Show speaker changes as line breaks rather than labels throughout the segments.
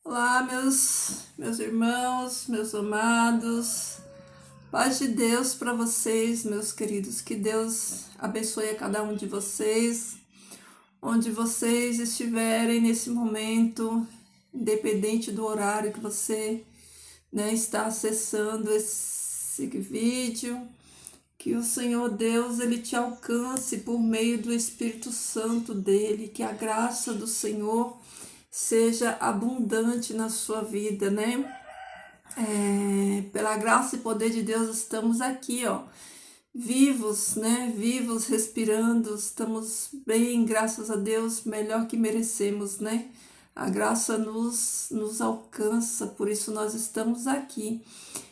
Olá, meus irmãos, meus amados. Paz de Deus para vocês, meus queridos. Que Deus abençoe a cada um de vocês, onde vocês estiverem nesse momento, independente do horário que você está acessando esse vídeo. Que o Senhor Deus, Ele te alcance por meio do Espírito Santo dEle, que a graça do Senhor seja abundante na sua vida, né? Pela graça e poder de Deus estamos aqui, ó, vivos, né? Vivos, respirando, estamos bem, graças a Deus, melhor que merecemos, né? A graça nos alcança, por isso nós estamos aqui,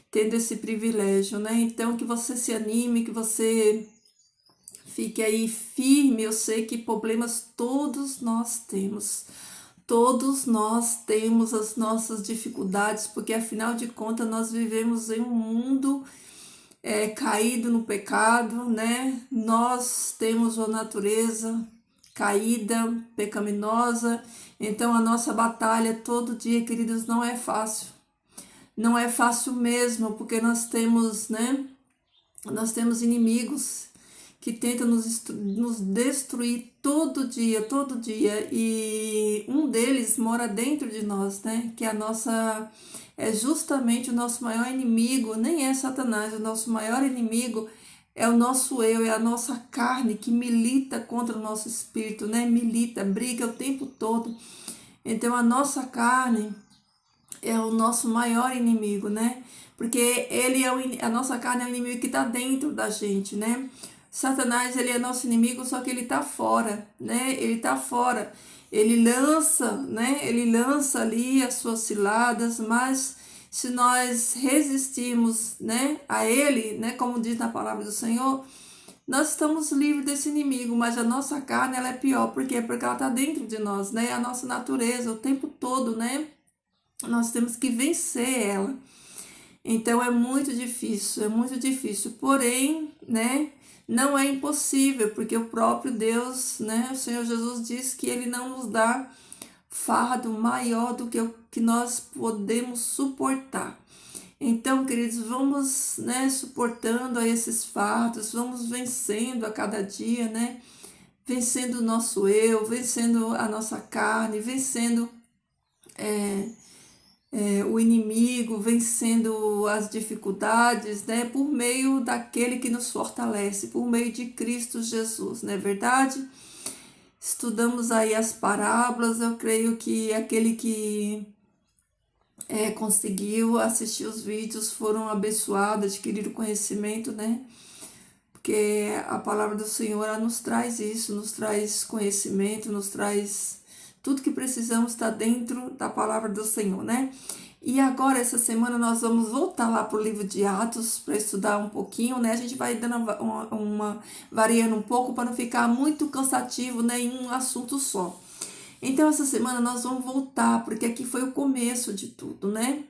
tendo esse privilégio, né? Então, que você se anime, que você fique aí firme. Eu sei que problemas todos nós temos. Todos nós temos as nossas dificuldades, porque afinal de contas nós vivemos em um mundo caído no pecado, né? Nós temos uma natureza caída, pecaminosa, então a nossa batalha todo dia, queridos, não é fácil. Não é fácil mesmo, porque nós temos, né? Nós temos inimigos que tentam nos destruir todo dia, e um deles mora dentro de nós, né? Que é justamente o nosso maior inimigo, nem é Satanás, o nosso maior inimigo é o nosso eu, é a nossa carne que milita contra o nosso espírito, né? Milita, briga o tempo todo. Então a nossa carne é o nosso maior inimigo, né? Porque a nossa carne é o inimigo que está dentro da gente, né? Satanás, ele é nosso inimigo, só que ele está fora, né? Ele está fora. Ele lança, né? Ele lança ali as suas ciladas, mas se nós resistirmos, né, a ele, né, como diz na palavra do Senhor, nós estamos livres desse inimigo, mas a nossa carne, ela é pior. Por quê? Porque ela está dentro de nós, né? A nossa natureza, o tempo todo, né? Nós temos que vencer ela. Então é muito difícil. Porém, né, não é impossível, porque o próprio Deus, né, o Senhor Jesus diz que Ele não nos dá fardo maior do que o que nós podemos suportar. Então, queridos, vamos, né, suportando a esses fardos, vamos vencendo a cada dia, né, vencendo o nosso eu, vencendo a nossa carne, vencendo o inimigo, vencendo as dificuldades, né, por meio daquele que nos fortalece, por meio de Cristo Jesus, não é verdade? Estudamos aí as parábolas, eu creio que aquele que conseguiu assistir os vídeos foram abençoados, adquiriram conhecimento, né? Porque a palavra do Senhor, ela nos traz isso, nos traz conhecimento, nos traz tudo que precisamos, está dentro da palavra do Senhor, né? E agora, essa semana, nós vamos voltar lá para o livro de Atos para estudar um pouquinho, né? A gente vai dando variando um pouco para não ficar muito cansativo, né, em um assunto só. Então, essa semana nós vamos voltar, porque aqui foi o começo de tudo, né?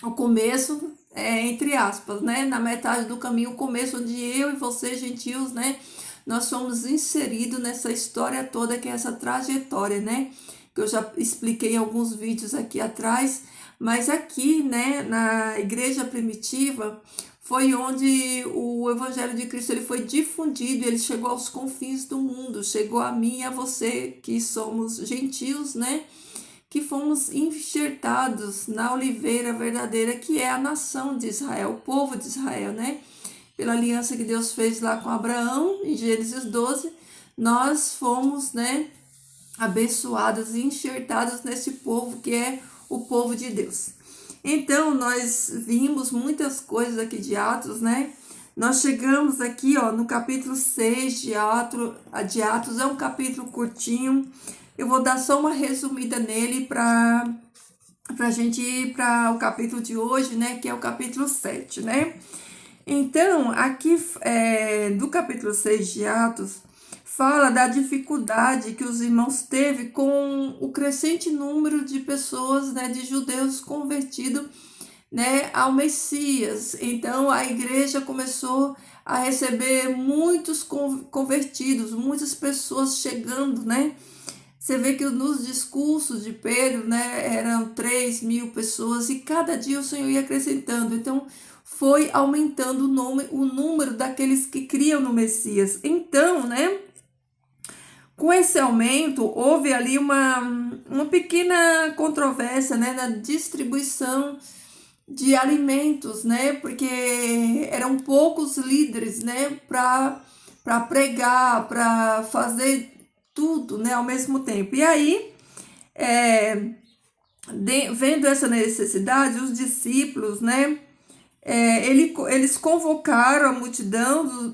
O começo entre aspas, né? Na metade do caminho, o começo onde eu e você, gentios, né? Nós somos inseridos nessa história toda, que é essa trajetória, né? Que eu já expliquei em alguns vídeos aqui atrás, mas aqui, né, na igreja primitiva, foi onde o Evangelho de Cristo ele foi difundido, ele chegou aos confins do mundo, chegou a mim e a você, que somos gentios, né? Que fomos enxertados na oliveira verdadeira, que é a nação de Israel, o povo de Israel, né? Pela aliança que Deus fez lá com Abraão, em Gênesis 12, nós fomos, né, abençoados e enxertados nesse povo que é o povo de Deus. Então, nós vimos muitas coisas aqui de Atos, né? Nós chegamos aqui, ó, no capítulo 6 de Atos, é um capítulo curtinho. Eu vou dar só uma resumida nele para a gente ir para o capítulo de hoje, né? Que é o capítulo 7, né? Então, aqui do capítulo 6 de Atos, fala da dificuldade que os irmãos teve com o crescente número de pessoas, né, de judeus convertidos, né, ao Messias. Então, a igreja começou a receber muitos convertidos, muitas pessoas chegando, né, Você vê que nos discursos de Pedro, né, eram 3.000 pessoas e cada dia o Senhor ia acrescentando. Então, foi aumentando o número daqueles que criam no Messias. Então, né, com esse aumento, houve ali uma pequena controvérsia, né, na distribuição de alimentos, né, porque eram poucos líderes, né, para pregar, para fazer tudo, né, ao mesmo tempo. E aí, vendo essa necessidade, os discípulos, né, eles convocaram a multidão,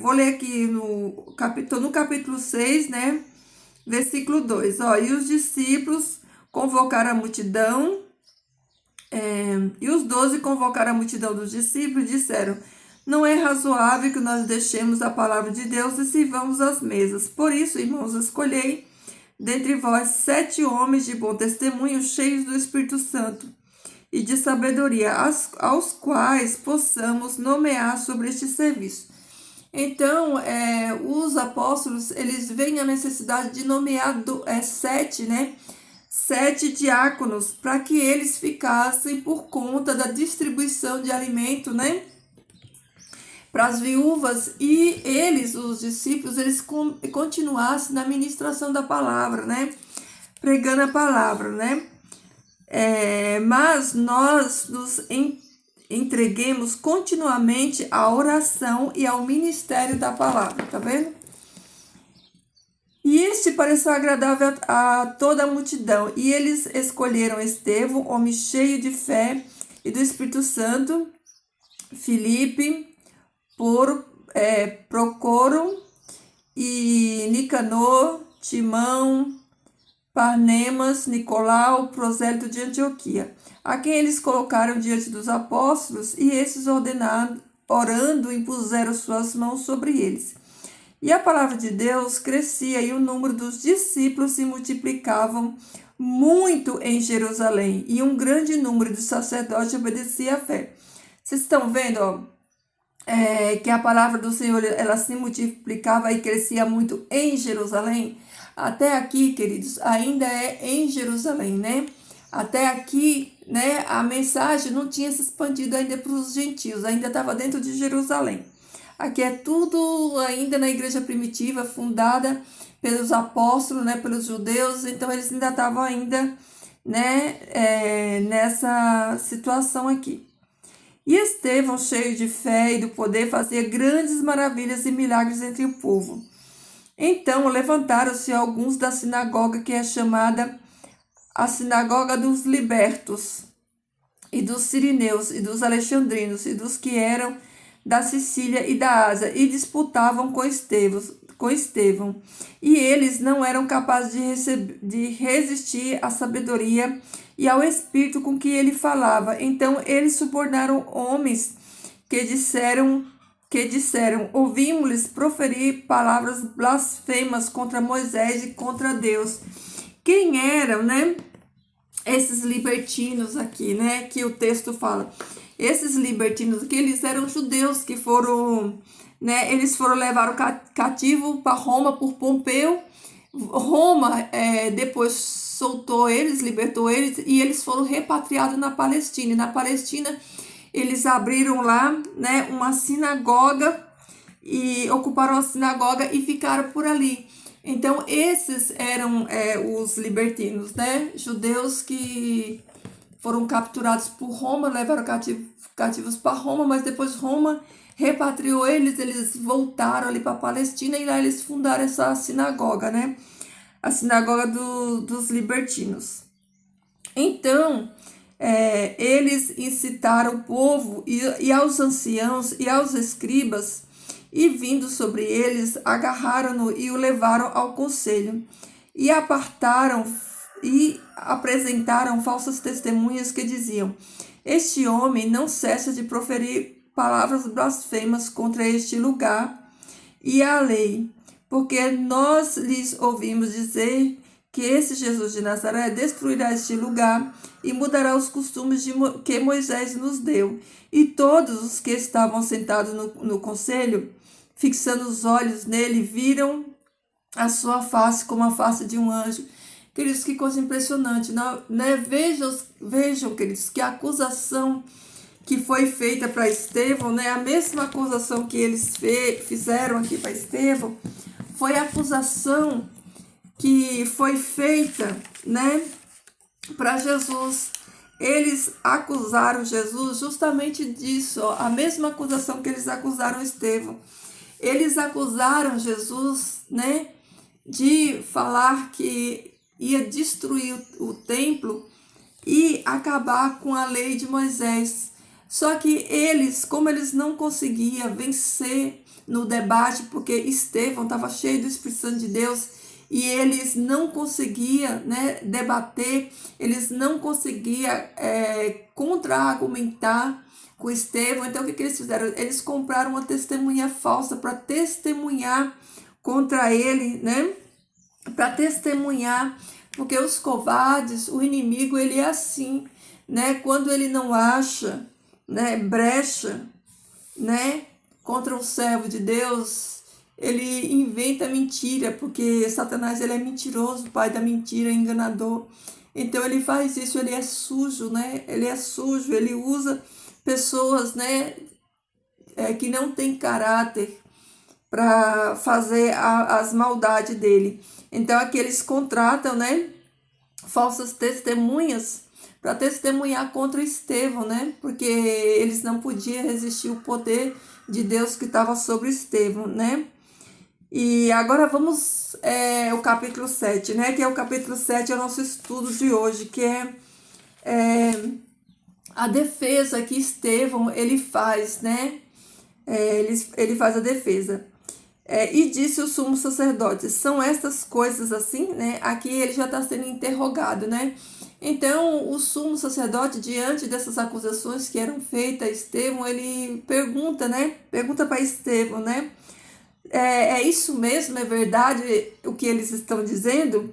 vou ler aqui no capítulo 6, né, versículo 2, ó, e os discípulos convocaram a multidão, e os 12 convocaram a multidão dos discípulos e disseram: não é razoável que nós deixemos a palavra de Deus e sirvamos às mesas. Por isso, irmãos, escolhei dentre vós 7 homens de bom testemunho, cheios do Espírito Santo e de sabedoria, aos quais possamos nomear sobre este serviço. Então, os apóstolos, eles veem a necessidade de nomear 7, né? 7 diáconos, para que eles ficassem por conta da distribuição de alimento, né, para as viúvas, e eles, os discípulos, eles continuassem na ministração da palavra, né, pregando a palavra, né, mas nós nos entreguemos continuamente à oração e ao ministério da palavra, tá vendo? E este pareceu agradável a toda a multidão, e eles escolheram Estevão, homem cheio de fé e do Espírito Santo, Filipe, Procoro e Nicanor, Timão, Parmenas, Nicolau, prosélito de Antioquia, a quem eles colocaram diante dos apóstolos, e esses orando, impuseram suas mãos sobre eles. E a palavra de Deus crescia e o número dos discípulos se multiplicavam muito em Jerusalém, e um grande número de sacerdotes obedecia à fé. Vocês estão vendo, ó, que a palavra do Senhor, ela se multiplicava e crescia muito em Jerusalém? Até aqui, queridos, ainda é em Jerusalém, né? Até aqui, né, a mensagem não tinha se expandido ainda para os gentios, ainda estava dentro de Jerusalém. Aqui é tudo ainda na igreja primitiva, fundada pelos apóstolos, né, pelos judeus, então eles ainda estavam ainda, né, nessa situação aqui. E Estevão, cheio de fé e do poder, fazia grandes maravilhas e milagres entre o povo. Então levantaram-se alguns da sinagoga, que é chamada a sinagoga dos libertos, e dos sirineus, e dos alexandrinos, e dos que eram da Sicília e da Ásia, e disputavam com Estevão. E eles não eram capazes de resistir à sabedoria e ao espírito com que ele falava. Então eles subornaram homens que disseram: ouvimos-lhes proferir palavras blasfemas contra Moisés e contra Deus. Quem eram, né, esses libertinos aqui, né, que o texto fala? Esses libertinos aqui, eles eram judeus que foram, né, eles foram levados cativo para Roma por Pompeu. Roma depois soltou eles, libertou eles, e eles foram repatriados na Palestina. E na Palestina eles abriram lá, né, uma sinagoga, e ocuparam a sinagoga e ficaram por ali. Então esses eram os libertinos, né, judeus que foram capturados por Roma, levaram cativos para Roma, mas depois Roma repatriou eles, eles voltaram ali para a Palestina, e lá eles fundaram essa sinagoga, né? A sinagoga dos libertinos. Então, eles incitaram o povo e aos anciãos e aos escribas, e vindo sobre eles, agarraram-no e o levaram ao conselho, e apresentaram falsas testemunhas que diziam: este homem não cessa de proferir palavras blasfemas contra este lugar e a lei, porque nós lhes ouvimos dizer que esse Jesus de Nazaré destruirá este lugar e mudará os costumes que Moisés nos deu. E todos os que estavam sentados no conselho, fixando os olhos nele, viram a sua face como a face de um anjo. Queridos, que coisa impressionante, não, né? Vejam, queridos, que a acusação que foi feita para Estevão, né? A mesma acusação que eles fizeram aqui para Estevão, foi a acusação que foi feita, né, para Jesus. Eles acusaram Jesus justamente disso, ó, a mesma acusação que eles acusaram Estevão. Eles acusaram Jesus, né, de falar que ia destruir o templo e acabar com a lei de Moisés. Só que eles, como eles não conseguiam vencer no debate, porque Estevão estava cheio do Espírito Santo de Deus, e eles não conseguiam, né, debater, eles não conseguiam contra-argumentar com Estevão. Então o que eles fizeram? Eles compraram uma testemunha falsa para testemunhar contra ele, né? Para testemunhar, porque os covardes, o inimigo, ele é assim, né? Quando ele não acha, né, brecha, né, contra o servo de Deus, ele inventa mentira, porque Satanás, ele é mentiroso, pai da mentira, enganador. Então ele faz isso, ele é sujo, né? Ele é sujo, ele usa pessoas, né, que não têm caráter para fazer as maldades dele. Então aqui eles contratam, né, falsas testemunhas para testemunhar contra Estevão, né? Porque eles não podiam resistir o poder de Deus que estava sobre Estevão, né? E agora vamos ao capítulo 7, né? Que é o capítulo 7, é o nosso estudo de hoje, que é a defesa que Estevão, ele faz, né? Ele faz a defesa. E disse o sumo sacerdote, são estas coisas assim, né? Aqui ele já está sendo interrogado, né? Então, o sumo sacerdote, diante dessas acusações que eram feitas a Estevão, ele pergunta, né? Pergunta para Estevão, né? É isso mesmo? É verdade o que eles estão dizendo?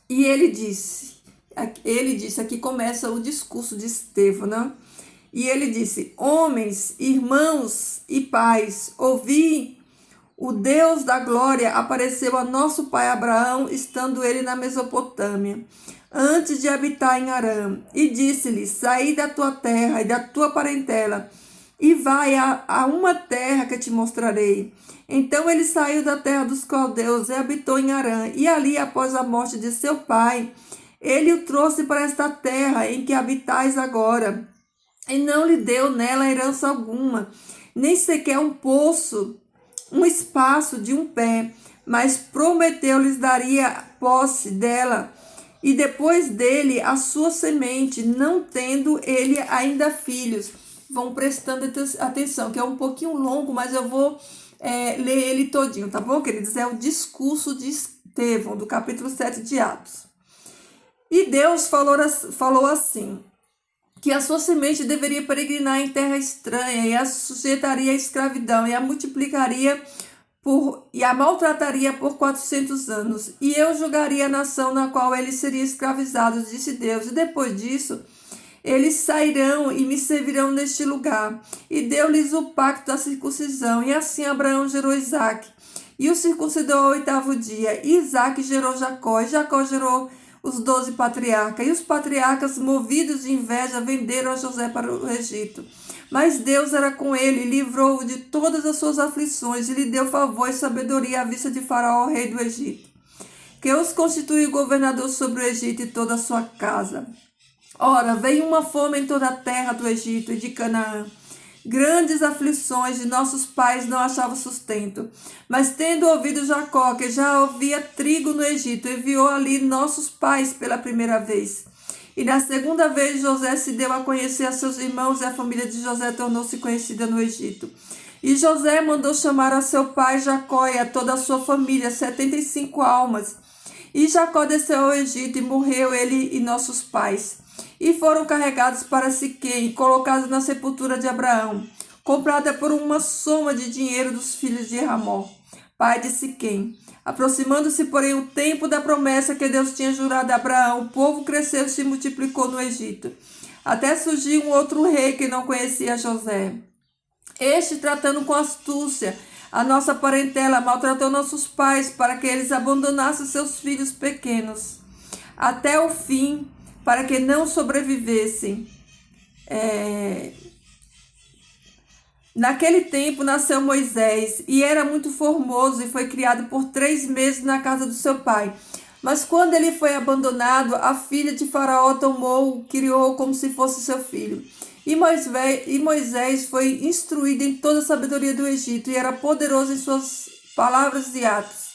E ele disse, aqui começa o discurso de Estevão, né? E ele disse, homens, irmãos e pais, ouvi. O Deus da glória apareceu a nosso pai Abraão, estando ele na Mesopotâmia, antes de habitar em Harã, e disse-lhe, saí da tua terra e da tua parentela, e vai a uma terra que te mostrarei. Então ele saiu da terra dos caldeus e habitou em Harã, e ali, após a morte de seu pai, ele o trouxe para esta terra em que habitais agora, e não lhe deu nela herança alguma, nem sequer um poço, um espaço de um pé, mas prometeu-lhes daria posse dela, e depois dele a sua semente, não tendo ele ainda filhos. Vão prestando atenção, que é um pouquinho longo, mas eu vou ler ele todinho, tá bom, queridos? É o discurso de Estevão, do capítulo 7 de Atos. E Deus falou assim, que a sua semente deveria peregrinar em terra estranha, e a sujeitaria à escravidão, e a multiplicaria e a maltrataria por 400 anos. E eu julgaria a nação na qual eles seriam escravizados, disse Deus. E depois disso, eles sairão e me servirão neste lugar. E deu-lhes o pacto da circuncisão. E assim Abraão gerou Isaque. E o circuncidou ao 8º dia. E Isaque gerou Jacó. E Jacó gerou os 12 patriarcas. E os patriarcas, movidos de inveja, venderam a José para o Egito. Mas Deus era com ele, livrou-o de todas as suas aflições, e lhe deu favor e sabedoria à vista de Faraó, rei do Egito, que os constituiu governador sobre o Egito e toda a sua casa. Ora, veio uma fome em toda a terra do Egito e de Canaã, grandes aflições, e nossos pais não achavam sustento. Mas tendo ouvido Jacó, que já havia trigo no Egito, enviou ali nossos pais pela primeira vez. E na segunda vez José se deu a conhecer a seus irmãos, e a família de José tornou-se conhecida no Egito. E José mandou chamar a seu pai Jacó e a toda a sua família, 75 almas. E Jacó desceu ao Egito, e morreu ele e nossos pais. E foram carregados para Siquém, e colocados na sepultura de Abraão, comprada por uma soma de dinheiro dos filhos de Ramó, pai de Siquém. Aproximando-se, porém, o tempo da promessa que Deus tinha jurado a Abraão, o povo cresceu e se multiplicou no Egito. Até surgiu um outro rei que não conhecia José. Este, tratando com astúcia, A nossa parentela maltratou nossos pais para que eles abandonassem seus filhos pequenos até o fim, para que não sobrevivessem. Naquele tempo nasceu Moisés, e era muito formoso, e foi criado por 3 meses na casa do seu pai. Mas quando ele foi abandonado, a filha de Faraó tomou-o, criou como se fosse seu filho. E Moisés foi instruído em toda a sabedoria do Egito, e era poderoso em suas palavras e atos.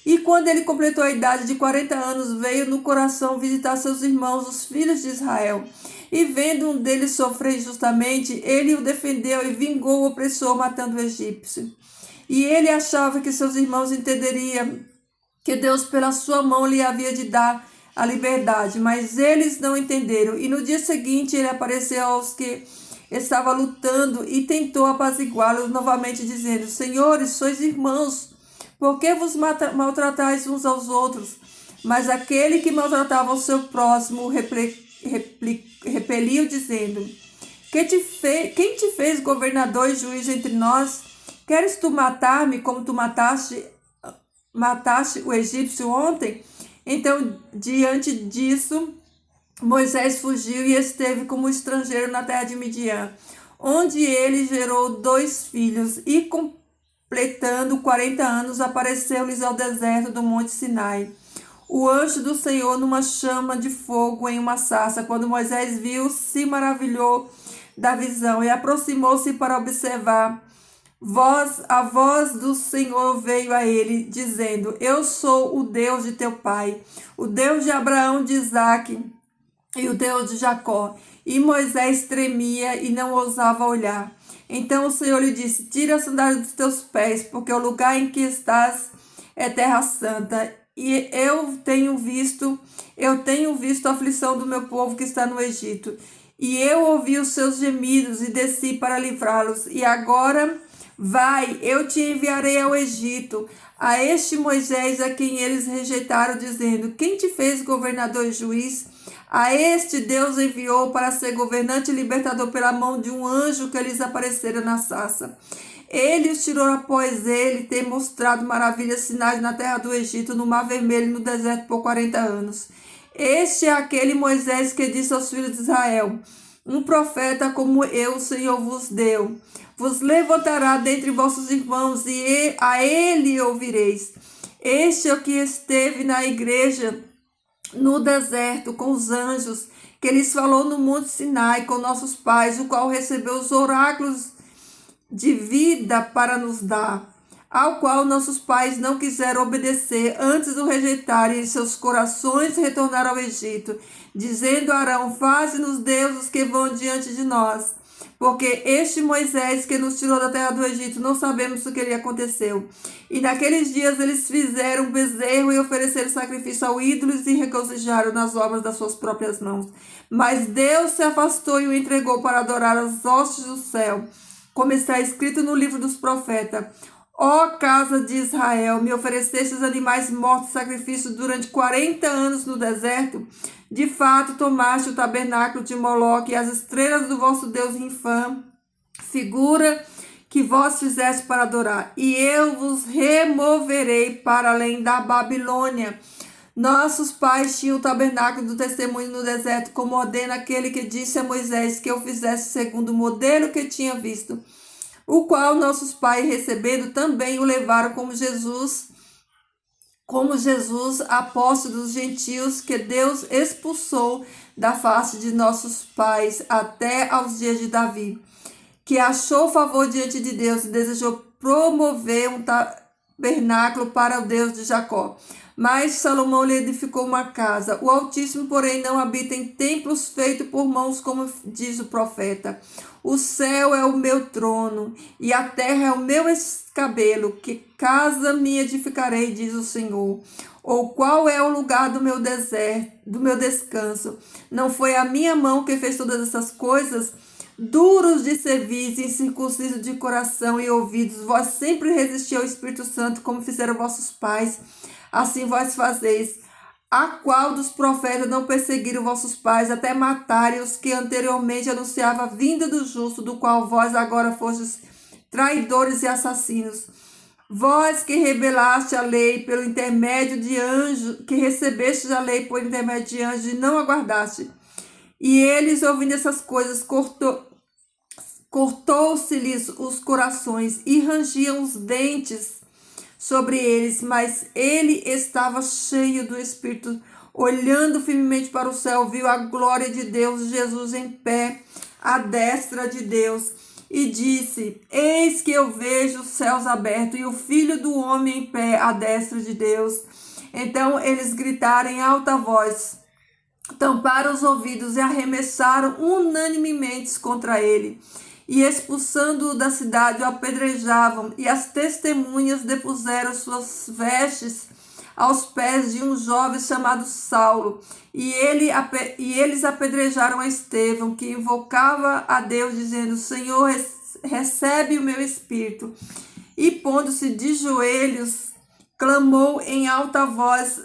E quando ele completou a idade de 40 anos, veio no coração visitar seus irmãos, os filhos de Israel. E vendo um deles sofrer injustamente, ele o defendeu e vingou o opressor, matando o egípcio. E ele achava que seus irmãos entenderiam que Deus, pela sua mão, lhe havia de dar a liberdade, mas eles não entenderam. E no dia seguinte ele apareceu aos que estavam lutando e tentou apaziguá-los novamente, dizendo: Senhores, sois irmãos, por que vos maltratais uns aos outros? Mas aquele que maltratava o seu próximo repeliu, dizendo: Quem te fez governador e juiz entre nós? Queres tu matar-me como tu mataste o egípcio ontem? Então, diante disso, Moisés fugiu e esteve como estrangeiro na terra de Midian, onde ele gerou 2 filhos, e completando 40 anos, apareceu-lhes ao deserto do monte Sinai o anjo do Senhor numa chama de fogo em uma sarça. Quando Moisés viu, se maravilhou da visão e aproximou-se para observar. A voz do Senhor veio a ele, dizendo: Eu sou o Deus de teu pai, o Deus de Abraão, de Isaque e o Deus de Jacó. E Moisés tremia e não ousava olhar. Então o Senhor lhe disse: Tira a sandália dos teus pés, porque o lugar em que estás é terra santa. E eu tenho visto a aflição do meu povo que está no Egito. E eu ouvi os seus gemidos e desci para livrá-los. E agora vai, eu te enviarei ao Egito, a este Moisés a quem eles rejeitaram, dizendo: Quem te fez governador e juiz? A este Deus enviou para ser governante e libertador pela mão de um anjo que lhes aparecera na sarça. Ele os tirou após ele ter mostrado maravilhas, sinais na terra do Egito, no Mar Vermelho e no deserto por 40 anos. Este é aquele Moisés que disse aos filhos de Israel: Um profeta como eu, o Senhor vos deu. Vos levantará dentre vossos irmãos, e a ele ouvireis. Este é o que esteve na igreja no deserto com os anjos, que lhes falou no monte Sinai com nossos pais, o qual recebeu os oráculos de vida para nos dar, ao qual nossos pais não quiseram obedecer, antes o rejeitaram, e em seus corações retornaram ao Egito, dizendo a Arão: Faze-nos deuses que vão diante de nós. Porque este Moisés que nos tirou da terra do Egito, não sabemos o que lhe aconteceu. E naqueles dias eles fizeram um bezerro e ofereceram sacrifício ao ídolo e se regozijaram nas obras das suas próprias mãos. Mas Deus se afastou e o entregou para adorar as hostes do céu, como está escrito no livro dos profetas: Ó casa de Israel, me oferecestes animais mortos sacrifício durante 40 anos no deserto. De fato, tomaste o tabernáculo de Moloque e as estrelas do vosso Deus Infã, figura que vós fizeste para adorar. E eu vos removerei para além da Babilônia. Nossos pais tinham o tabernáculo do testemunho no deserto, como ordena aquele que disse a Moisés que eu fizesse segundo o modelo que tinha visto, o qual nossos pais, recebendo, também o levaram como Jesus, apóstolo dos gentios, que Deus expulsou da face de nossos pais até aos dias de Davi, que achou favor diante de Deus e desejou promover um tabernáculo para o Deus de Jacó. Mas Salomão lhe edificou uma casa. O Altíssimo, porém, não habita em templos feitos por mãos, como diz o profeta. O céu é o meu trono, e a terra é o meu escabelo. Que casa me edificarei, diz o Senhor? Ou qual é o lugar do meu deserto, do meu descanso? Não foi a minha mão que fez todas essas coisas? Duros de serviço, incircuncisos de coração e ouvidos, vós sempre resistis ao Espírito Santo, como fizeram vossos pais. Assim vós fazeis. A qual dos profetas não perseguiram vossos pais, até matarem os que anteriormente anunciavam a vinda do justo, do qual vós agora fostes traidores e assassinos. Vós que rebelaste a lei pelo intermédio de anjos, que recebeste a lei por intermédio de anjos e não aguardaste. E eles, ouvindo essas coisas, cortou-se-lhes os corações e rangiam os dentes sobre eles, mas ele estava cheio do Espírito, olhando firmemente para o céu, viu a glória de Deus, Jesus em pé, à destra de Deus, e disse: Eis que eu vejo os céus abertos e o Filho do Homem em pé, à destra de Deus. Então eles gritaram em alta voz, tamparam os ouvidos e arremessaram unanimemente contra ele. E expulsando-o da cidade, o apedrejavam, e as testemunhas depuseram suas vestes aos pés de um jovem chamado Saulo. E eles apedrejaram a Estevão, que invocava a Deus, dizendo: Senhor, recebe o meu espírito. E pondo-se de joelhos, clamou em alta voz: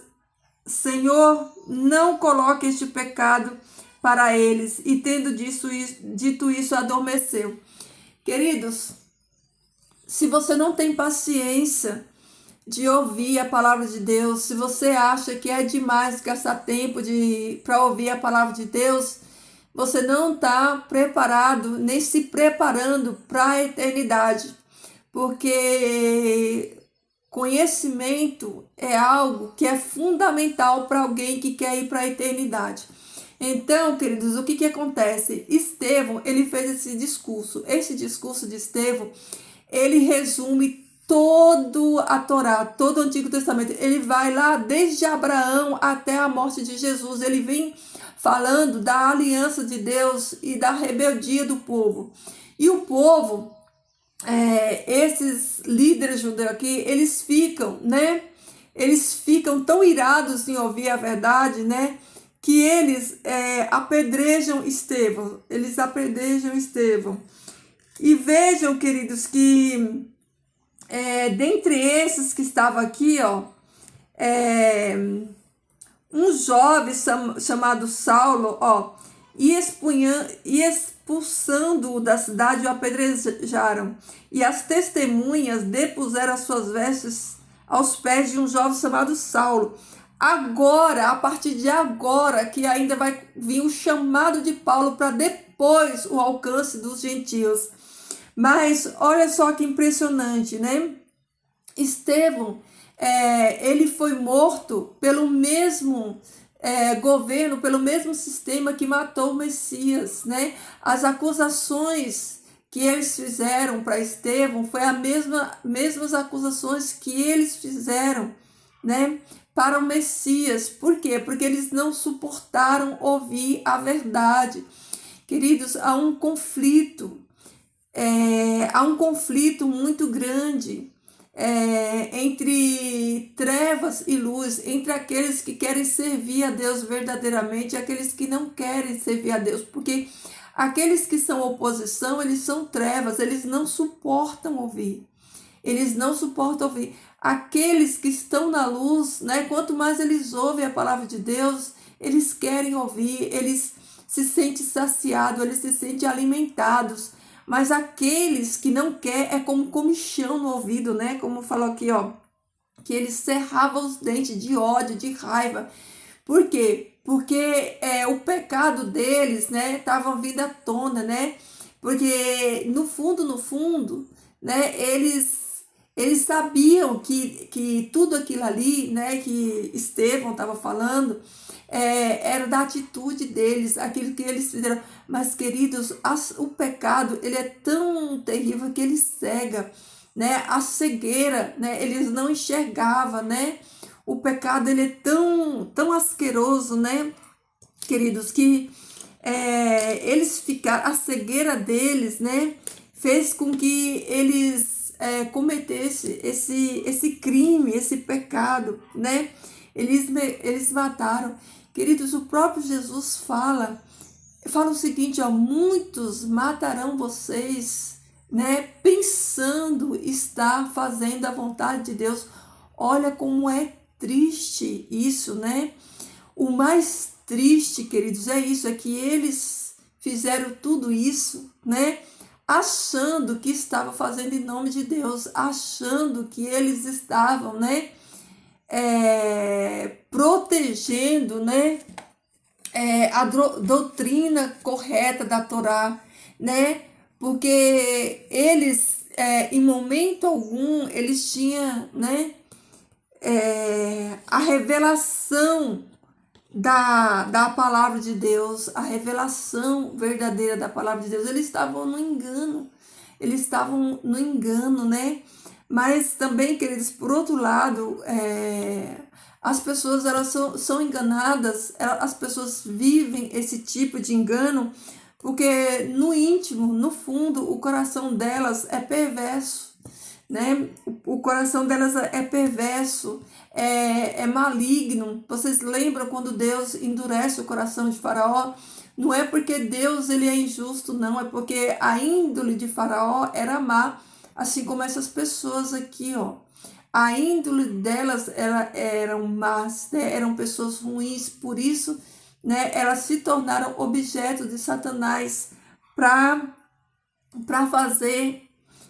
Senhor, não coloque este pecado para eles. E tendo dito isso, adormeceu. Queridos, se você não tem paciência de ouvir a palavra de Deus, se você acha que é demais gastar tempo para ouvir a palavra de Deus, você não está preparado, nem se preparando para a eternidade. Porque conhecimento é algo que é fundamental para alguém que quer ir para a eternidade. Então, queridos, o que acontece? Estevão, ele fez esse discurso. Esse discurso de Estevão, ele resume todo a Torá, todo o Antigo Testamento. Ele vai lá desde Abraão até a morte de Jesus. Ele vem falando da aliança de Deus e da rebeldia do povo. E o povo, esses líderes judeus aqui, eles ficam, né? Eles ficam tão irados em ouvir a verdade, né? Que eles apedrejam Estevão. Eles apedrejam Estevão. E vejam, queridos, que dentre esses que estavam aqui, um jovem chamado Saulo, e expulsando-o da cidade, o apedrejaram. E as testemunhas depuseram as suas vestes aos pés de um jovem chamado Saulo. Agora, a partir de agora, que ainda vai vir o chamado de Paulo para depois o alcance dos gentios. Mas olha só que impressionante, né? Estevão, ele foi morto pelo mesmo governo, pelo mesmo sistema que matou o Messias, né? As acusações que eles fizeram para Estevão foi as mesmas acusações que eles fizeram, né, para o Messias. Por quê? Porque eles não suportaram ouvir a verdade. Queridos, há um conflito muito grande entre trevas e luz, entre aqueles que querem servir a Deus verdadeiramente e aqueles que não querem servir a Deus, porque aqueles que são oposição, eles são trevas, eles não suportam ouvir. Eles não suportam ouvir. Aqueles que estão na luz, né, quanto mais eles ouvem a palavra de Deus, eles querem ouvir, eles se sentem saciados, eles se sentem alimentados. Mas aqueles que não querem, é como comichão no ouvido, né? Como falou aqui, que eles cerravam os dentes de ódio, de raiva. Por quê? Porque o pecado deles, né, estava vindo à tona, né? Porque no fundo, né, eles sabiam que tudo aquilo ali, né, que Estevão estava falando, era da atitude deles, aquilo que eles fizeram. Mas, queridos, o pecado, ele é tão terrível que ele cega, né? A cegueira, né? Eles não enxergavam, né? O pecado, ele é tão asqueroso, né, queridos, que eles ficaram, a cegueira deles, né, fez com que eles cometessem esse crime, esse pecado, né? Eles mataram. Queridos, o próprio Jesus fala o seguinte, muitos matarão vocês, né, pensando estar fazendo a vontade de Deus. Olha como é triste isso, né? O mais triste, queridos, é isso, é que eles fizeram tudo isso, né, achando que estavam fazendo em nome de Deus, achando que eles estavam, né, protegendo, né, a doutrina correta da Torá, né, porque eles, em momento algum, eles tinham, né, a revelação da palavra de Deus, a revelação verdadeira da palavra de Deus. Eles estavam no engano, né? Mas também, queridos, por outro lado, as pessoas elas são enganadas, as pessoas vivem esse tipo de engano porque no íntimo, no fundo, o coração delas é perverso, né? O coração delas é perverso, é maligno. Vocês lembram quando Deus endurece o coração de Faraó? Não é porque Deus ele é injusto, não, é porque a índole de Faraó era má, assim como essas pessoas aqui, ó. A índole delas eram más, né? Eram pessoas ruins, por isso, né, elas se tornaram objeto de Satanás para fazer,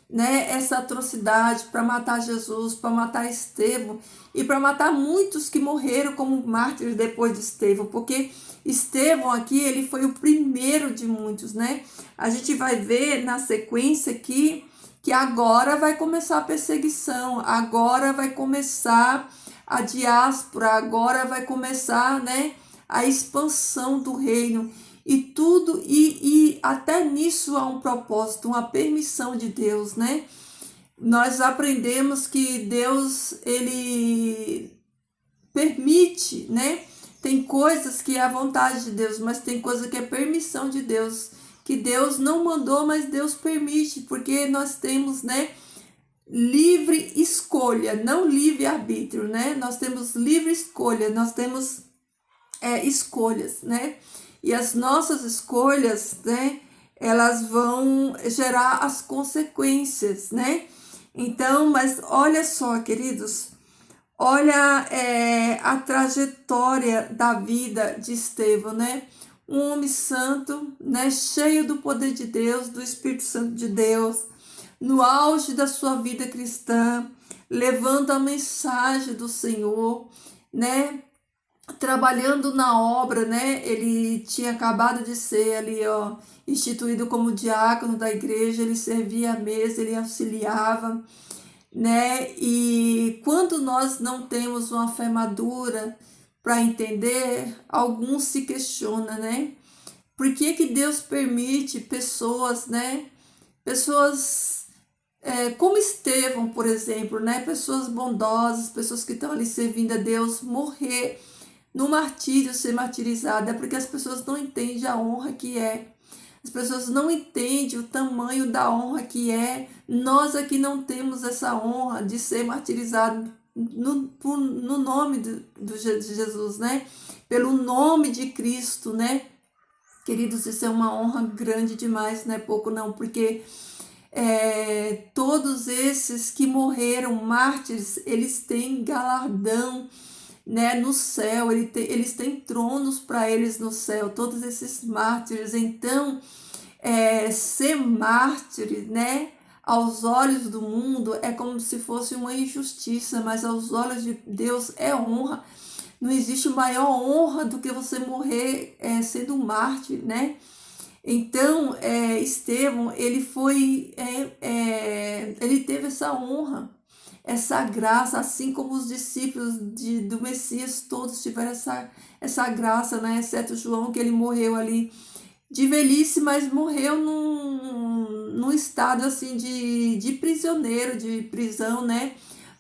né, essa atrocidade, para matar Jesus, para matar Estevão e para matar muitos que morreram como mártires depois de Estevão, porque Estevão aqui ele foi o primeiro de muitos, né? A gente vai ver na sequência aqui que agora vai começar a perseguição, agora vai começar a diáspora, agora vai começar, né, a expansão do reino. E tudo, e até nisso há um propósito, uma permissão de Deus, né? Nós aprendemos que Deus, ele permite, né? Tem coisas que é a vontade de Deus, mas tem coisa que é permissão de Deus, que Deus não mandou, mas Deus permite, porque nós temos, né, livre escolha, não livre arbítrio, né? Nós temos livre escolha, nós temos escolhas, né? E as nossas escolhas, né, elas vão gerar as consequências, né? Então, mas olha só, queridos, olha a trajetória da vida de Estevão, né? Um homem santo, né, cheio do poder de Deus, do Espírito Santo de Deus, no auge da sua vida cristã, levando a mensagem do Senhor, né? Trabalhando na obra, né? Ele tinha acabado de ser ali, ó, instituído como diácono da igreja, ele servia a mesa, ele auxiliava, né? E quando nós não temos uma fé madura para entender, alguns se questionam, né? Por que que Deus permite pessoas, né? Pessoas como Estevão, por exemplo, né? Pessoas bondosas, pessoas que estão ali servindo a Deus, morrer no martírio, ser martirizada, é porque as pessoas não entendem a honra que é. As pessoas não entendem o tamanho da honra que é. Nós aqui não temos essa honra de ser martirizado no nome de Jesus, né? Pelo nome de Cristo, né? Queridos, isso é uma honra grande demais, não é pouco não, porque todos esses que morreram mártires, eles têm galardão, né, no céu, eles têm tronos para eles no céu, todos esses mártires. Então, ser mártir, né, aos olhos do mundo é como se fosse uma injustiça, mas aos olhos de Deus é honra. Não existe maior honra do que você morrer sendo um mártir, né? Então, Estevão, ele teve essa honra, essa graça, assim como os discípulos do Messias, todos tiveram essa graça, né? Exceto João, que ele morreu ali de velhice, mas morreu num estado assim de prisioneiro, de prisão, né?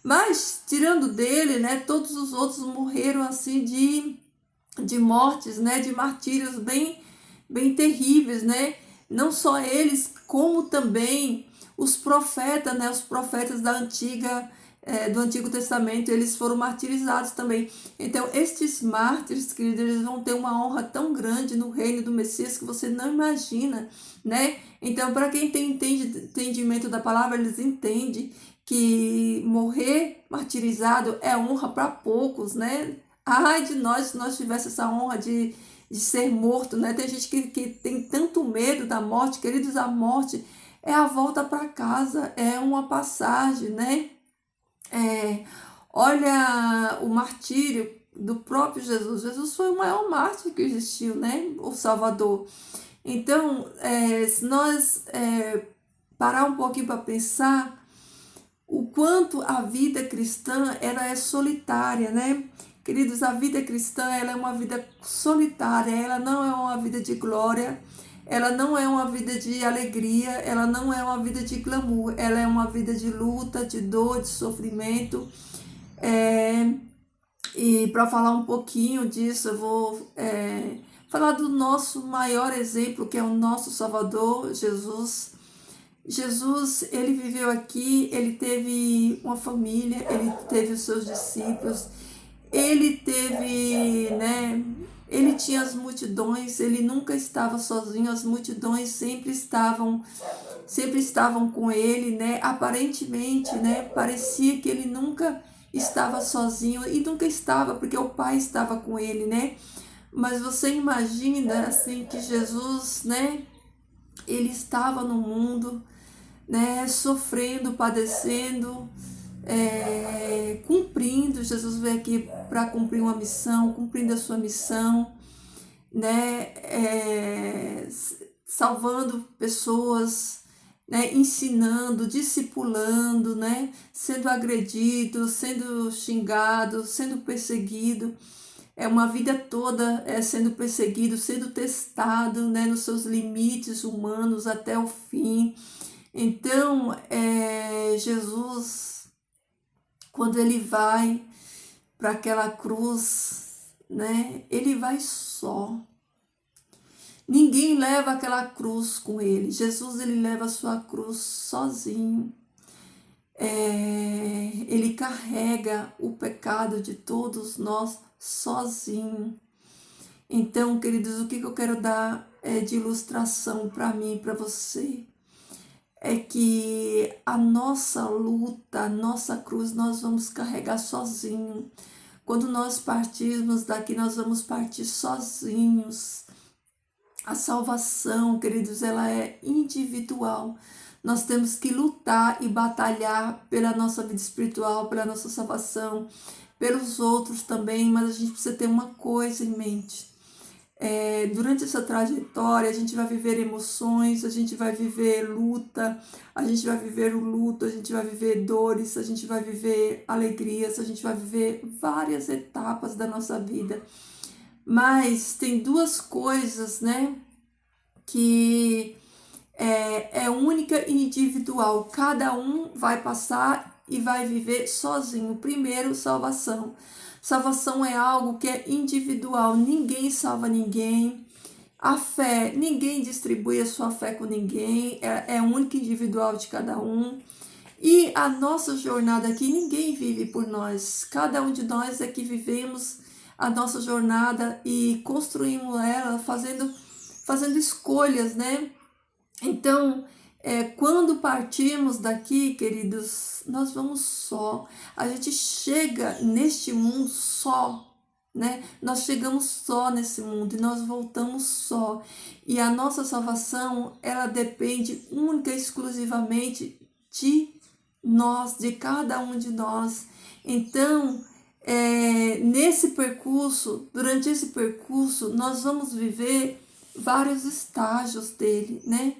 Mas, tirando dele, né, todos os outros morreram assim de mortes, né, de martírios bem terríveis, né? Não só eles, como também os profetas, né? Os profetas do Antigo Testamento, eles foram martirizados também. Então, estes mártires, queridos, eles vão ter uma honra tão grande no reino do Messias que você não imagina, né? Então, para quem tem entendimento da palavra, eles entendem que morrer martirizado é honra para poucos, né? Ai de nós se nós tivéssemos essa honra de ser morto, né? Tem gente que tem tanto medo da morte, queridos, a morte é a volta para casa, é uma passagem, né? Olha o martírio do próprio Jesus. Jesus foi o maior mártir que existiu, né? O Salvador. Então, se nós parar um pouquinho para pensar o quanto a vida cristã ela é solitária, né? Queridos, a vida cristã ela é uma vida solitária, ela não é uma vida de glória, ela não é uma vida de alegria, ela não é uma vida de glamour, ela é uma vida de luta, de dor, de sofrimento. E para falar um pouquinho disso, eu vou falar do nosso maior exemplo, que é o nosso Salvador, Jesus. Jesus, ele viveu aqui, ele teve uma família, ele teve os seus discípulos, ele teve, né, ele tinha as multidões, ele nunca estava sozinho, as multidões sempre estavam com ele, né? Aparentemente, né, parecia que ele nunca estava sozinho e nunca estava, porque o Pai estava com ele, né? Mas você imagina assim que Jesus, né, ele estava no mundo, né, sofrendo, padecendo, cumprindo. Jesus veio aqui para cumprir uma missão, cumprindo a sua missão, né, salvando pessoas, né, ensinando, discipulando, né, sendo agredido, sendo xingado, sendo perseguido. Uma vida toda sendo perseguido, sendo testado, né, nos seus limites humanos até o fim. Então, Jesus, quando ele vai para aquela cruz, né, ele vai só. Ninguém leva aquela cruz com ele. Jesus, ele leva a sua cruz sozinho. Ele carrega o pecado de todos nós sozinho. Então, queridos, o que eu quero dar de ilustração para mim e para você é que a nossa luta, a nossa cruz, nós vamos carregar sozinho. Quando nós partirmos daqui, nós vamos partir sozinhos. A salvação, queridos, ela é individual. Nós temos que lutar e batalhar pela nossa vida espiritual, pela nossa salvação, pelos outros também, mas a gente precisa ter uma coisa em mente. Durante essa trajetória, a gente vai viver emoções, a gente vai viver luta, a gente vai viver o luto, a gente vai viver dores, a gente vai viver alegrias, a gente vai viver várias etapas da nossa vida. Mas tem duas coisas, né, que é única e individual. Cada um vai passar e vai viver sozinho. Primeiro, salvação. Salvação é algo que é individual, ninguém salva ninguém. A fé, ninguém distribui a sua fé com ninguém, é única e individual de cada um. E a nossa jornada aqui, ninguém vive por nós, cada um de nós é que vivemos a nossa jornada e construímos ela fazendo escolhas, né? Então, quando partirmos daqui, queridos, nós vamos só. A gente chega neste mundo só, né? Nós chegamos só nesse mundo e nós voltamos só. E a nossa salvação, ela depende única e exclusivamente de nós, de cada um de nós. Então, nesse percurso, durante esse percurso, nós vamos viver vários estágios dele, né?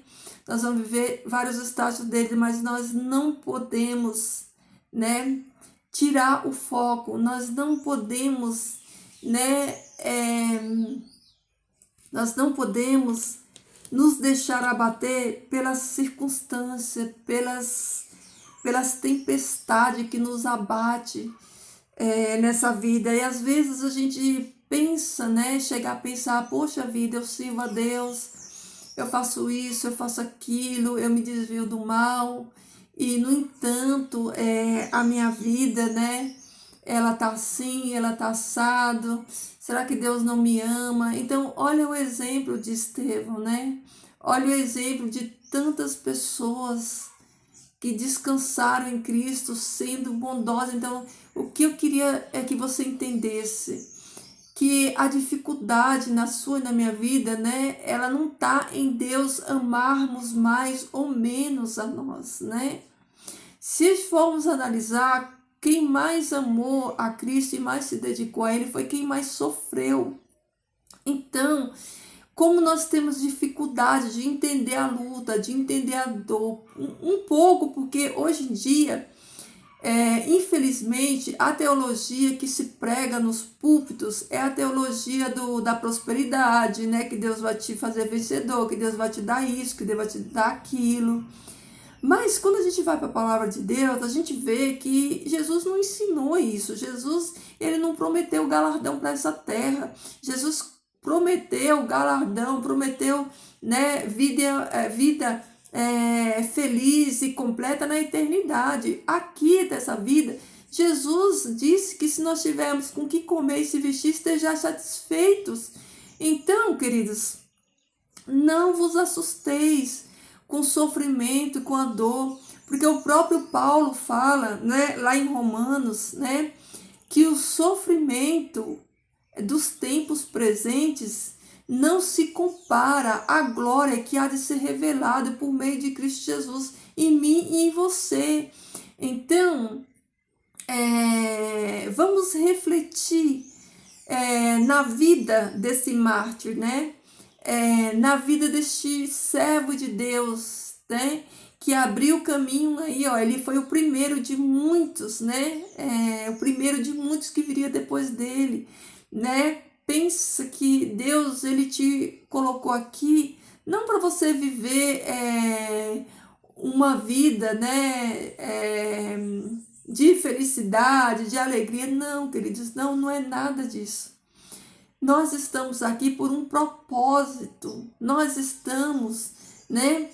Nós vamos viver vários estágios dele, mas nós não podemos, né, tirar o foco, nós não podemos, né, nós não podemos nos deixar abater pelas circunstâncias, pelas tempestades que nos abate nessa vida. E às vezes a gente pensa, né, chegar a pensar, poxa vida, eu sirvo a Deus, eu faço isso, eu faço aquilo, eu me desvio do mal, e no entanto, a minha vida, né, ela tá assim, ela tá assado, será que Deus não me ama? Então, olha o exemplo de Estevão, né? Olha o exemplo de tantas pessoas que descansaram em Cristo, sendo bondosas. Então, o que eu queria é que você entendesse. que a dificuldade na sua e na minha vida, né, ela não está em Deus amarmos mais ou menos a nós, né? Se formos analisar, quem mais amou a Cristo e mais se dedicou a Ele foi quem mais sofreu. Então, como nós temos dificuldade de entender a luta, de entender a dor, um pouco, porque hoje em dia, infelizmente, a teologia que se prega nos púlpitos é a teologia da prosperidade, né? Que Deus vai te fazer vencedor, que Deus vai te dar isso, que Deus vai te dar aquilo. Mas quando a gente vai para a palavra de Deus, a gente vê que Jesus não ensinou isso. Jesus, ele não prometeu galardão para essa terra. Jesus prometeu galardão, prometeu, né, vida feliz e completa na eternidade. Aqui dessa vida, Jesus disse que se nós tivermos com que comer e se vestir, estejam satisfeitos. Então, queridos, não vos assusteis com o sofrimento, com a dor, porque o próprio Paulo fala, né, lá em Romanos, né, que o sofrimento dos tempos presentes não se compara à glória que há de ser revelada por meio de Cristo Jesus em mim e em você. Então, vamos refletir na vida desse mártir, né? Na vida deste servo de Deus, né? Que abriu o caminho aí, ó. Ele foi o primeiro de muitos, né? O primeiro de muitos que viria depois dele, né? Pensa que Deus, ele te colocou aqui não para você viver uma vida, né? De felicidade, de alegria. Não, queridos, não é nada disso. Nós estamos aqui por um propósito. Nós estamos, né?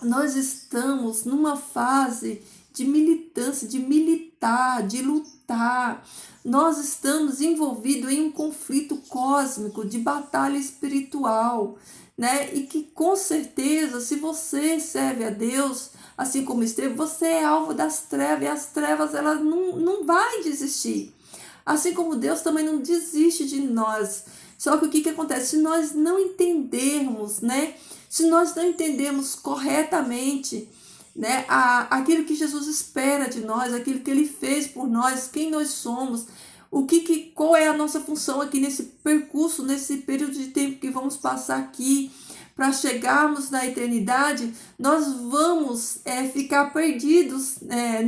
Nós estamos numa fase de militância, de militar, de lutar. Nós estamos envolvidos em um conflito cósmico, de batalha espiritual, né? E que com certeza, se você serve a Deus, assim como Estevão, você é alvo das trevas, e as trevas, ela não vai desistir. Assim como Deus também não desiste de nós. Só que o que acontece? Se nós não entendermos, né? Se nós não entendemos corretamente, né, aquilo que Jesus espera de nós, aquilo que Ele fez por nós, quem nós somos, qual é a nossa função aqui nesse percurso, nesse período de tempo que vamos passar aqui, para chegarmos na eternidade, nós vamos ficar perdidos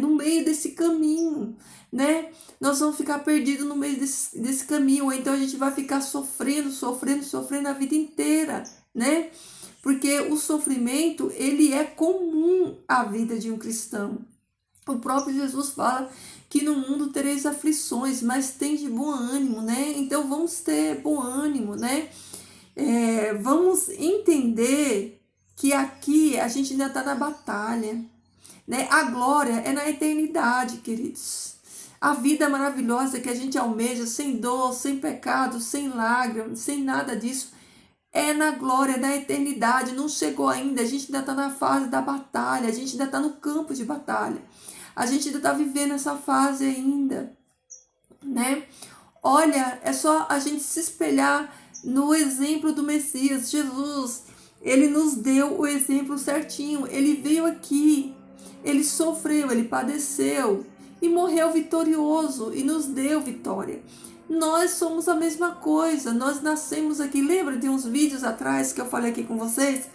no meio desse caminho, né? Nós vamos ficar perdidos no meio desse caminho, ou então a gente vai ficar sofrendo a vida inteira, né? Porque o sofrimento, ele é comum à vida de um cristão. O próprio Jesus fala que no mundo tereis aflições, mas tem de bom ânimo, né? Então vamos ter bom ânimo, né? Vamos entender que aqui a gente ainda está na batalha, né? A glória é na eternidade, queridos. A vida maravilhosa que a gente almeja, sem dor, sem pecado, sem lágrimas, sem nada disso, é na glória, na eternidade. Não chegou ainda, a gente ainda está na fase da batalha, a gente ainda está no campo de batalha. A gente ainda está vivendo essa fase ainda, né? Olha, é só a gente se espelhar no exemplo do Messias, Jesus. Ele nos deu o exemplo certinho. Ele veio aqui, ele sofreu, ele padeceu e morreu vitorioso e nos deu vitória. Nós somos a mesma coisa, nós nascemos aqui. Lembra de uns vídeos atrás que eu falei aqui com vocês?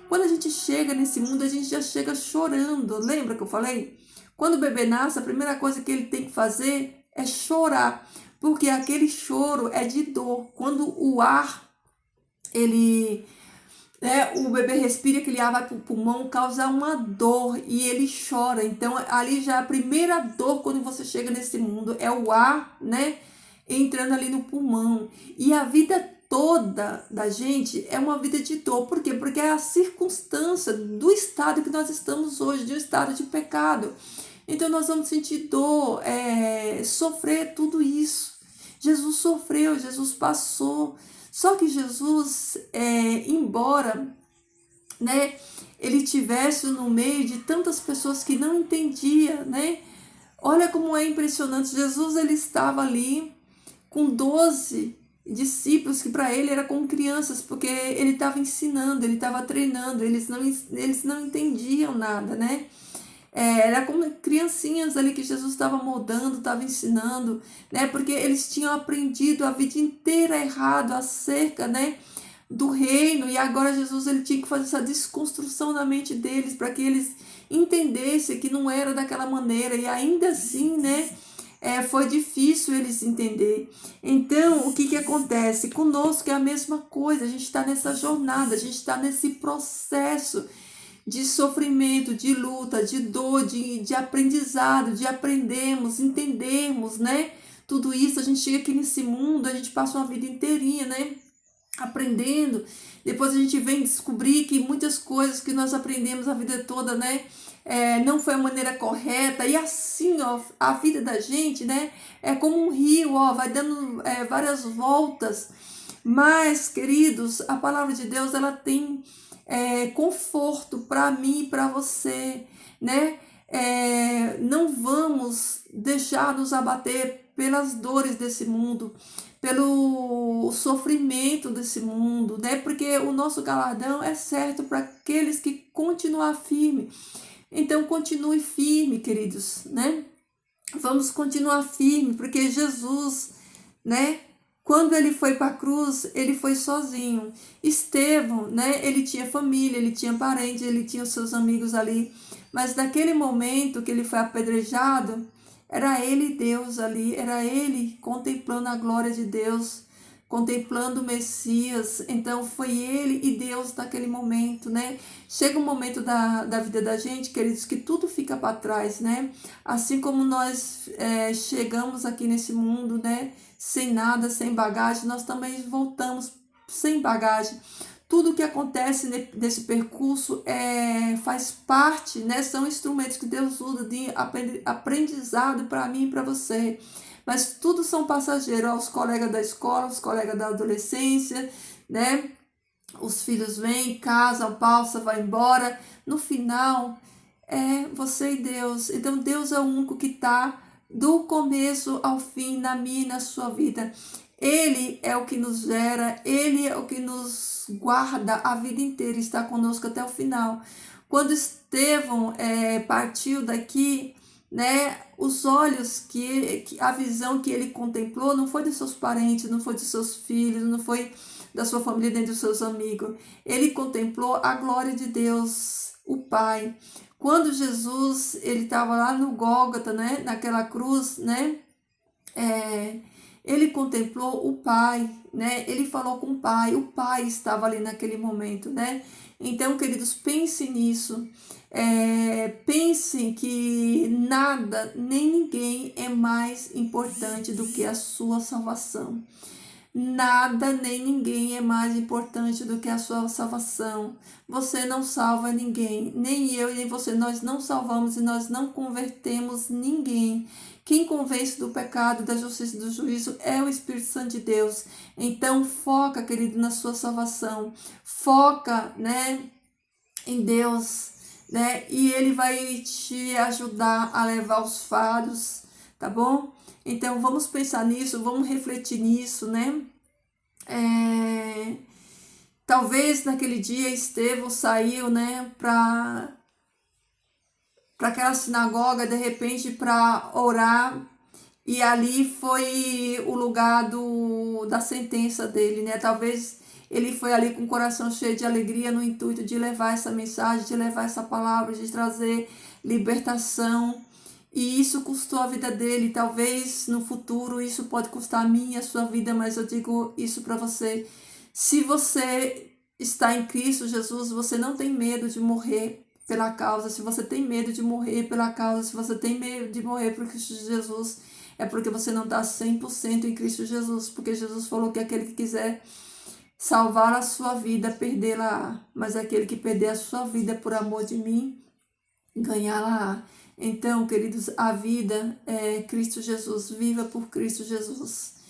Quando a gente chega nesse mundo, a gente já chega chorando. Lembra que eu falei? Quando o bebê nasce, a primeira coisa que ele tem que fazer é chorar, porque aquele choro é de dor. Quando o ar, o bebê respira, aquele ar vai para o pulmão, causa uma dor e ele chora. Então, ali já a primeira dor quando você chega nesse mundo é o ar, né, entrando ali no pulmão. E a vida toda da gente é uma vida de dor. Por quê? Porque é a circunstância do estado que nós estamos hoje, de um estado de pecado. Então nós vamos sentir dor, sofrer tudo isso. Jesus sofreu, Jesus passou. Só que Jesus, embora, né, ele tivesse no meio de tantas pessoas que não entendiam, né? Olha como é impressionante. Jesus, ele estava ali com 12 discípulos que para ele era como crianças, porque ele estava ensinando, ele estava treinando, eles não entendiam nada, né? Era como criancinhas ali que Jesus estava moldando, estava ensinando, né? Porque eles tinham aprendido a vida inteira errado acerca, né, do reino, e agora Jesus ele tinha que fazer essa desconstrução na mente deles para que eles entendessem que não era daquela maneira, e ainda assim, né, foi difícil eles entender. Então, o que que acontece? Conosco é a mesma coisa, a gente está nessa jornada, a gente está nesse processo de sofrimento, de luta, de dor, de aprendizado, de aprendermos, entendermos, né? Tudo isso, a gente chega aqui nesse mundo, a gente passa uma vida inteirinha, né, aprendendo. Depois a gente vem descobrir que muitas coisas que nós aprendemos a vida toda, né, não foi a maneira correta. E assim, ó, a vida da gente, né, é como um rio, ó, vai dando várias voltas. Mas, queridos, a palavra de Deus, ela tem conforto para mim e para você, né? Não vamos deixar nos abater pelas dores desse mundo, pelo sofrimento desse mundo, né? Porque o nosso galardão é certo para aqueles que continuar firme. Então continue firme, queridos, né? Vamos continuar firme, porque Jesus, né? Quando ele foi para a cruz, ele foi sozinho. Estevão, né? Ele tinha família, ele tinha parentes, ele tinha os seus amigos ali. Mas naquele momento que ele foi apedrejado, era ele Deus ali, era ele contemplando a glória de Deus, contemplando o Messias. Então foi ele e Deus naquele momento, né? Chega um momento da vida da gente, queridos, que tudo fica para trás, né? Assim como nós chegamos aqui nesse mundo, né? Sem nada, sem bagagem, nós também voltamos sem bagagem. Tudo que acontece nesse percurso faz parte, né? São instrumentos que Deus usa de aprendizado para mim e para você. Mas tudo são passageiros, ó, os colegas da escola, os colegas da adolescência, né? Os filhos vêm, casam, passa, vai embora. No final, é você e Deus. Então, Deus é o único que está do começo ao fim na minha e na sua vida. Ele é o que nos gera, ele é o que nos guarda a vida inteira, está conosco até o final. Quando Estevão partiu daqui, né, os olhos a visão que ele contemplou não foi dos seus parentes, não foi dos seus filhos, não foi da sua família nem dos seus amigos. Ele contemplou a glória de Deus, o Pai. Quando Jesus ele estava lá no Gólgota, né, naquela cruz, né, ele contemplou o Pai, né? Ele falou com o Pai estava ali naquele momento, né? Então, queridos, pensem nisso. Pensem que nada, nem ninguém é mais importante do que a sua salvação. Nada nem ninguém é mais importante do que a sua salvação. Você não salva ninguém, nem eu e nem você, nós não salvamos e nós não convertemos ninguém. Quem convence do pecado, da justiça e do juízo é o Espírito Santo de Deus. Então foca, querido, na sua salvação. Foca, né, em Deus, né? E ele vai te ajudar a levar os fardos, tá bom? Então vamos pensar nisso, vamos refletir nisso, né? Talvez naquele dia Estevão saiu, né, para aquela sinagoga de repente para orar, e ali foi o lugar da sentença dele, né? Talvez ele foi ali com o coração cheio de alegria no intuito de levar essa mensagem, de levar essa palavra, de trazer libertação. E isso custou a vida dele. Talvez no futuro isso pode custar a minha, a sua vida, mas eu digo isso para você. Se você está em Cristo Jesus, você não tem medo de morrer pela causa. Se você tem medo de morrer pela causa, se você tem medo de morrer por Cristo Jesus, é porque você não está 100% em Cristo Jesus. Porque Jesus falou que aquele que quiser salvar a sua vida, perdê-la. Mas aquele que perder a sua vida por amor de mim, ganhá-la. Então, queridos, a vida é Cristo Jesus. Viva por Cristo Jesus.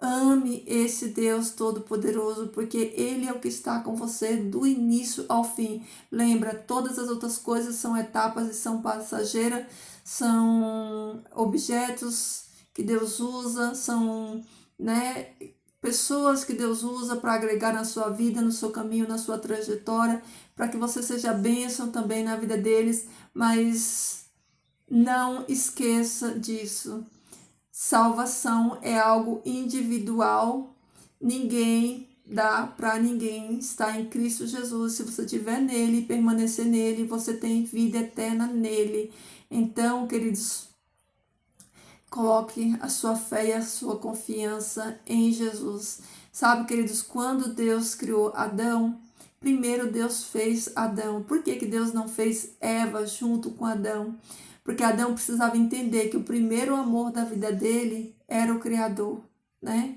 Ame esse Deus Todo-Poderoso, porque Ele é o que está com você do início ao fim. Lembra, todas as outras coisas são etapas e são passageiras, são objetos que Deus usa, são, né, pessoas que Deus usa para agregar na sua vida, no seu caminho, na sua trajetória, para que você seja bênção também na vida deles, mas não esqueça disso. Salvação é algo individual, ninguém dá para ninguém estar em Cristo Jesus. Se você estiver nele, permanecer nele, você tem vida eterna nele. Então, queridos, coloque a sua fé e a sua confiança em Jesus. Sabe, queridos, quando Deus criou Adão, primeiro Deus fez Adão. Por que Deus não fez Eva junto com Adão? Porque Adão precisava entender que o primeiro amor da vida dele era o Criador, né?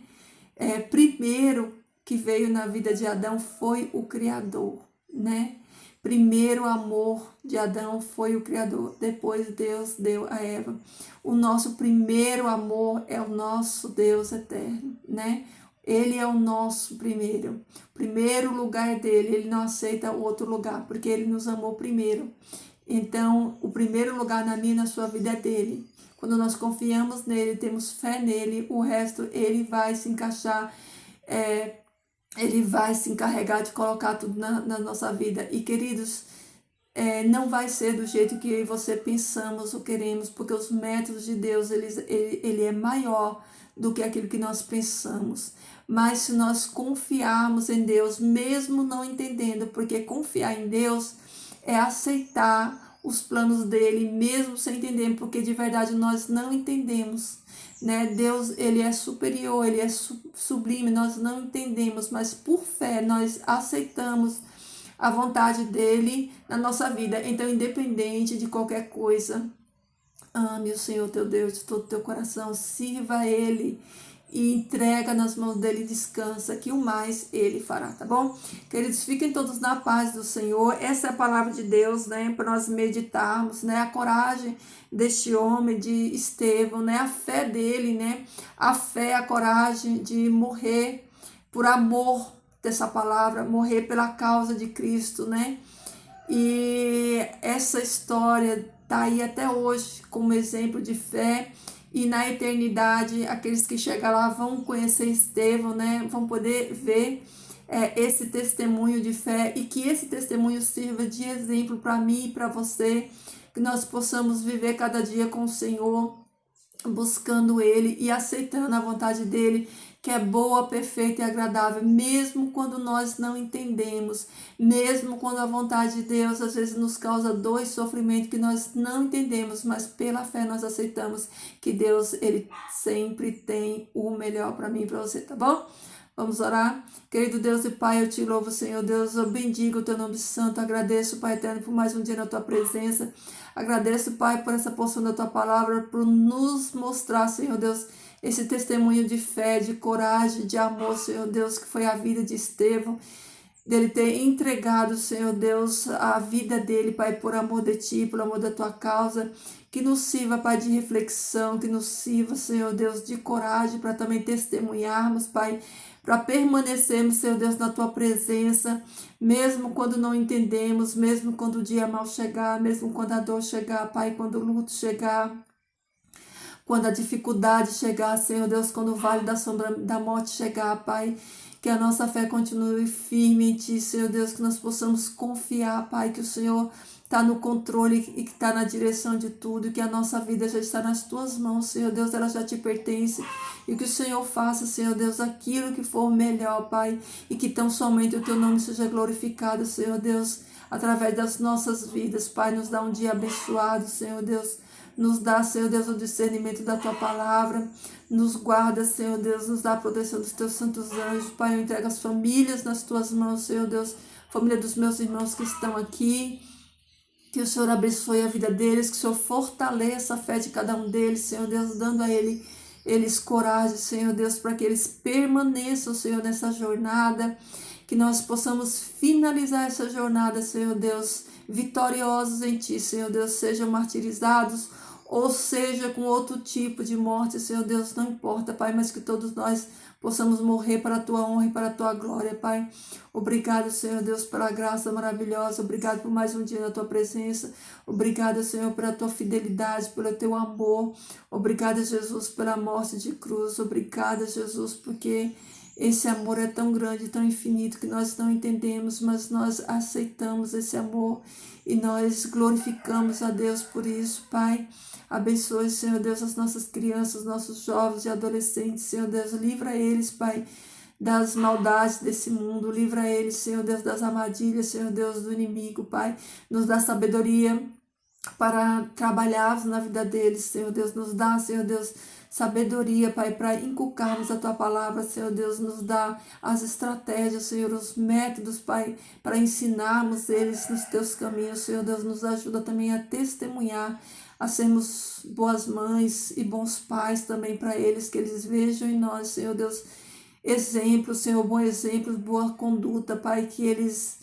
Primeiro que veio na vida de Adão foi o Criador, né? Primeiro amor de Adão foi o Criador, depois Deus deu a Eva. O nosso primeiro amor é o nosso Deus eterno, né? Ele é o nosso primeiro lugar é dele, ele não aceita outro lugar, porque ele nos amou primeiro. Então, o primeiro lugar na minha e na sua vida é dele. Quando nós confiamos nele, temos fé nele, o resto ele vai se encaixar, ele vai se encarregar de colocar tudo na nossa vida. E, queridos, não vai ser do jeito que você pensamos ou queremos, porque os métodos de Deus, ele é maior do que aquilo que nós pensamos. Mas se nós confiarmos em Deus, mesmo não entendendo, porque confiar em Deus é aceitar os planos dele, mesmo sem entender, porque de verdade nós não entendemos, né? Deus, ele é superior, ele é sublime, nós não entendemos, mas por fé nós aceitamos a vontade dele na nossa vida. Então, independente de qualquer coisa, ame o Senhor teu Deus de todo o teu coração, sirva a ele e entrega nas mãos dele, descansa, que o mais ele fará, tá bom? Queridos, fiquem todos na paz do Senhor. Essa é a palavra de Deus, né, para nós meditarmos, né, a coragem deste homem, de Estevão, né, a fé dele, né, a fé, a coragem de morrer por amor dessa palavra, morrer pela causa de Cristo, né? E essa história tá aí até hoje como exemplo de fé, e na eternidade aqueles que chegam lá vão conhecer Estevão, né? Vão poder ver esse testemunho de fé, e que esse testemunho sirva de exemplo para mim e para você, que nós possamos viver cada dia com o Senhor, buscando ele e aceitando a vontade dele, que é boa, perfeita e agradável, mesmo quando nós não entendemos, mesmo quando a vontade de Deus às vezes nos causa dor e sofrimento que nós não entendemos, mas pela fé nós aceitamos que Deus, ele sempre tem o melhor para mim e para você, tá bom? Vamos orar? Querido Deus e Pai, eu te louvo, Senhor Deus, eu bendigo o teu nome santo, agradeço, Pai eterno, por mais um dia na tua presença, agradeço, Pai, por essa porção da tua palavra, por nos mostrar, Senhor Deus, esse testemunho de fé, de coragem, de amor, Senhor Deus, que foi a vida de Estevão, dele ter entregado, Senhor Deus, a vida dele, Pai, por amor de Ti, por amor da Tua causa, que nos sirva, Pai, de reflexão, que nos sirva, Senhor Deus, de coragem para também testemunharmos, Pai, para permanecermos, Senhor Deus, na Tua presença, mesmo quando não entendemos, mesmo quando o dia mal chegar, mesmo quando a dor chegar, Pai, quando o luto chegar, quando a dificuldade chegar, Senhor Deus, quando o vale da sombra da morte chegar, Pai, que a nossa fé continue firme em Ti, Senhor Deus, que nós possamos confiar, Pai, que o Senhor está no controle e que está na direção de tudo, e que a nossa vida já está nas Tuas mãos, Senhor Deus, ela já Te pertence, e que o Senhor faça, Senhor Deus, aquilo que for melhor, Pai, e que tão somente o Teu nome seja glorificado, Senhor Deus, através das nossas vidas, Pai, nos dá um dia abençoado, Senhor Deus, nos dá, Senhor Deus, o discernimento da Tua palavra, nos guarda, Senhor Deus, nos dá a proteção dos Teus santos anjos, Pai, eu entrego as famílias nas Tuas mãos, Senhor Deus, família dos meus irmãos que estão aqui, que o Senhor abençoe a vida deles, que o Senhor fortaleça a fé de cada um deles, Senhor Deus, dando a eles coragem, Senhor Deus, para que eles permaneçam, Senhor, nessa jornada, que nós possamos finalizar essa jornada, Senhor Deus, vitoriosos em Ti, Senhor Deus, sejam martirizados, ou seja, com outro tipo de morte, Senhor Deus, não importa, Pai, mas que todos nós possamos morrer para a Tua honra e para a Tua glória, Pai. Obrigado, Senhor Deus, pela graça maravilhosa, obrigado por mais um dia na Tua presença, obrigado, Senhor, pela Tua fidelidade, pelo Teu amor, obrigado, Jesus, pela morte de cruz, obrigado, Jesus, porque Esse amor é tão grande, tão infinito, que nós não entendemos, mas nós aceitamos esse amor e nós glorificamos a Deus por isso, Pai. Abençoe, Senhor Deus, as nossas crianças, nossos jovens e adolescentes, Senhor Deus, livra eles, Pai, das maldades desse mundo, livra eles, Senhor Deus, das armadilhas, Senhor Deus, do inimigo, Pai, nos dá sabedoria para trabalharmos na vida deles, Senhor Deus, nos dá, Senhor Deus, sabedoria, Pai, para inculcarmos a Tua palavra, Senhor Deus, nos dá as estratégias, Senhor, os métodos, Pai, para ensinarmos eles nos Teus caminhos, Senhor Deus, nos ajuda também a testemunhar, a sermos boas mães e bons pais também para eles, que eles vejam em nós, Senhor Deus, exemplo, Senhor, bom exemplo, boa conduta, Pai, que eles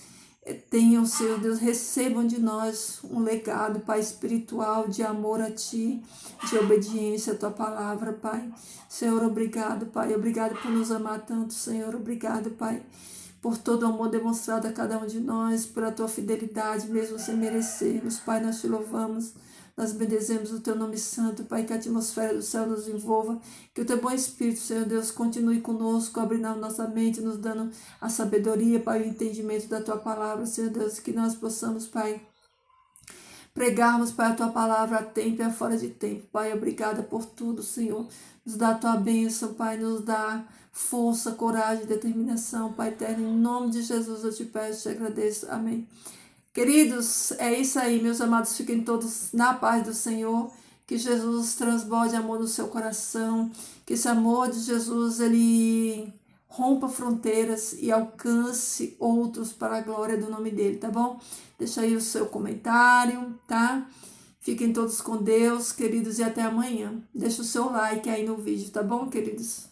tenham, Senhor Deus, recebam de nós um legado, Pai, espiritual, de amor a Ti, de obediência à Tua palavra, Pai. Senhor, obrigado, Pai, obrigado por nos amar tanto, Senhor, obrigado, Pai, por todo o amor demonstrado a cada um de nós, por a Tua fidelidade, mesmo sem merecermos, Pai, nós Te louvamos. Nós bendizemos o Teu nome santo, Pai, que a atmosfera do céu nos envolva, que o Teu bom Espírito, Senhor Deus, continue conosco, abrindo a nossa mente, nos dando a sabedoria, Pai, o entendimento da Tua palavra, Senhor Deus, que nós possamos, Pai, pregarmos, Pai, a Tua palavra a tempo e a fora de tempo. Pai, obrigada por tudo, Senhor. Nos dá a Tua bênção, Pai, nos dá força, coragem, determinação, Pai eterno, em nome de Jesus eu te peço, te agradeço. Amém. Queridos, é isso aí, meus amados, fiquem todos na paz do Senhor, que Jesus transborde amor no seu coração, que esse amor de Jesus, ele rompa fronteiras e alcance outros para a glória do nome dele, tá bom? Deixa aí o seu comentário, tá? Fiquem todos com Deus, queridos, e até amanhã. Deixa o seu like aí no vídeo, tá bom, queridos?